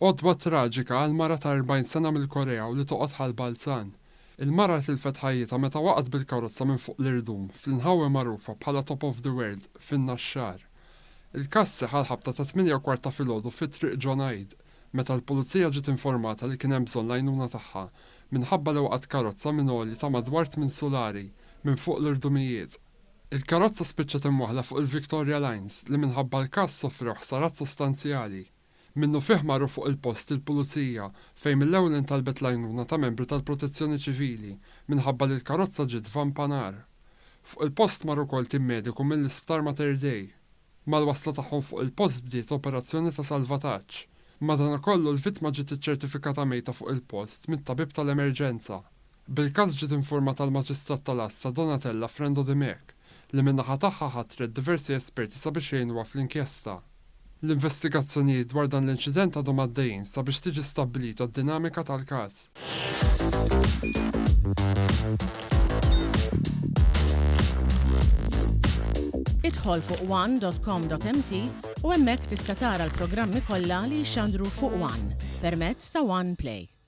Għodwa traġika għal mara ta' 40 sena mill-Korea u li toqgħod Ħal Balzan. Il-mara tilfet ħajjitha meta waqgħet bil-karozza minn fuq l-irdum fl-inħawi magħrufa bħala top of the world fin-Naxxar. Il-każ seħħ għall-ħabta ta' 8:15 filgħodu fit-Triq John Ayde meta l-pulizija ġiet informata li kien hemm bżonn l-għajnuna tagħha minħabba li waqgħet karozza minn għolji ta' madwar 8 sulari minn fuq l-irdumijiet. Il-karozza spiċċet imwaħla fuq il-Victoria Lines li minħabba l-każ sofrew ħsarat sostanzjali. Minnu fih marru fuq il-post il-pulizija fejn mill-ewwel intalbet l-għajnuna ta' membri tal-Protezzjoni ċivili minħabba li l-karozza ġiet vampanar. Fuq il-post marru wkoll tim mediku mill-isptar Mater Dei. Mal-wasla tagħhom fuq il-post bdiet operazzjoni ta' salvataġġ. Madankollu l-vittma ġiet iċċertifikata mejta fuq il-post mit-tabib tal-emerġenza. Bil-każ ġiet informata l-Maġistrat tal-Assa Donatella Frendo Dimek li min-naħa tagħha ħatret diversi esperti sabiex jgħinuha fl-inkjesta. L-investigazzjonijiet dwar dan l-inċident għadhom għaddejjin sabiex tiġi stabbilita d-dinamika tal-każ. Idħol fuq one.com.mt u hemmhekk tista' tara l-programmi kollha li jxandru fuq One permezz ta' One Play.